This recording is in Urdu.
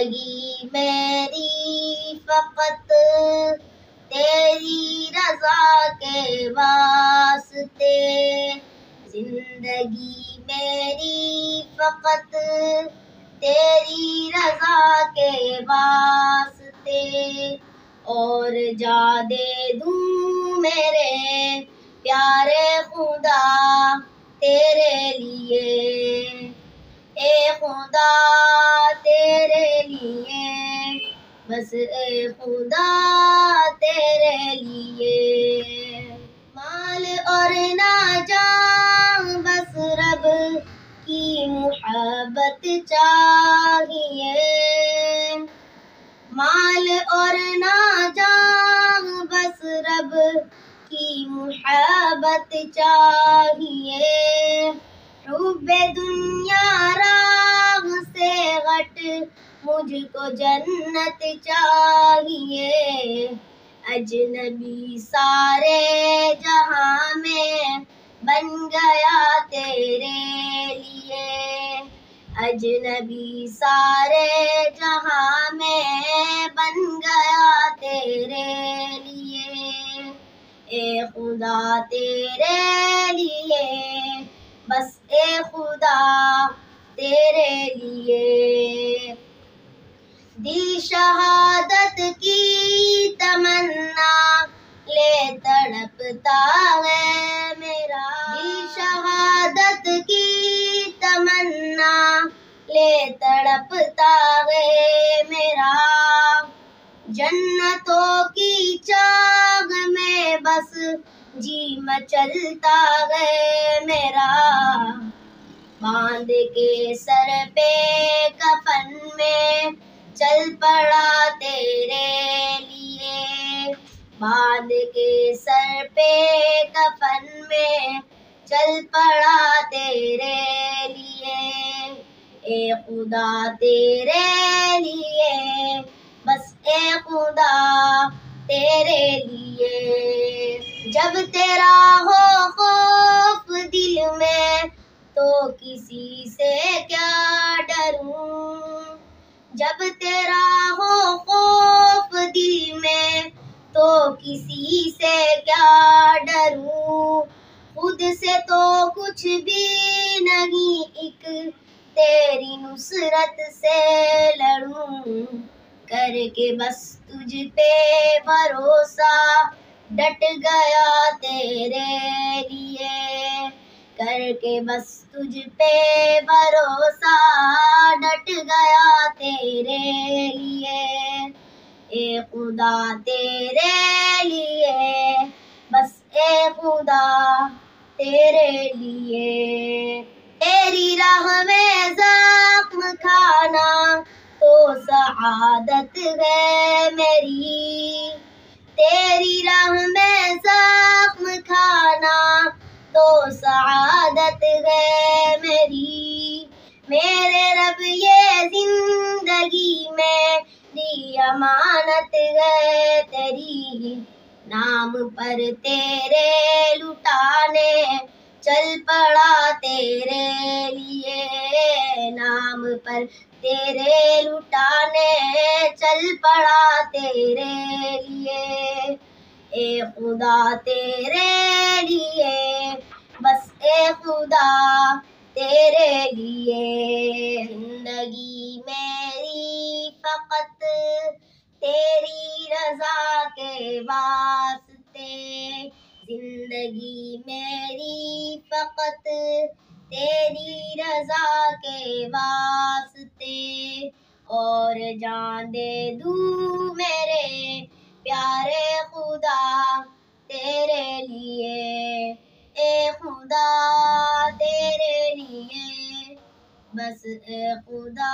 زندگی میری فقط تیری رضا کے واسطے، زندگی میری فقط تیری رضا کے واسطے، اور جا دے دوں میرے پیارے خدا تیرے لیے، اے خدا تیرے لیے، بس اے خدا تیرے لیے۔ مال اور نہ جان بس رب کی محبت چاہیے، مال اور نہ جان بس رب کی محبت چاہیے، حب دنیا راہ سے غٹ مجھ کو جنت چاہیے، اجنبی سارے جہاں میں بن گیا تیرے لیے، اجنبی سارے جہاں میں بن گیا تیرے لیے، اے خدا تیرے لیے، بس اے خدا تیرے لیے۔ دل شہادت کی تمنا لے تڑپتا ہے میرا، دل شہادت کی تمنا لے تڑپتا ہے میرا، جنتوں کی چاہ میں بس جی مچلتا ہے میرا، باندھ کے سر پہ کفن میں چل پڑا تیرے لیے، باندھ کے سر پہ کفن میں چل پڑا تیرے لیے، اے خدا تیرے لیے، بس اے خدا تیرے لیے۔ جب تیرا ہو خوف دل میں تو کسی سے کیا ڈروں، جب تیرا ہو خوف دل میں تو کسی سے کیا ڈروں، خود سے تو کچھ بھی نہیں ایک تیری نصرت سے لڑوں، کر کے بس تجھ پہ بھروسہ ڈٹ گیا تیرے لیے، کر کے بس تجھ پہ بھروسہ ڈٹ گیا تیرے لیے، اے خدا تیرے لیے، بس اے خدا تیرے لیے۔ تیری راہ میں زخم کھانا تو سعادت ہے میری، تیری راہ میں زخم کھانا تو سعادت ہے میری، میرے رب یہ زندگی میری امانت ہے تیری، نام پر تیرے لٹانے چل پڑا تیرے لیے، نام پر تیرے لٹانے چل پڑا تیرے لیے، اے خدا تیرے لیے، بس اے خدا تیرے لیے۔ زندگی میری فقط تیری رضا کے واسطے، زندگی میری فقط تیری رضا کے واسطے، اور جان دے دوں میرے پیارے خدا تیرے لیے، اے خدا تیرے لیے، بس اے خدا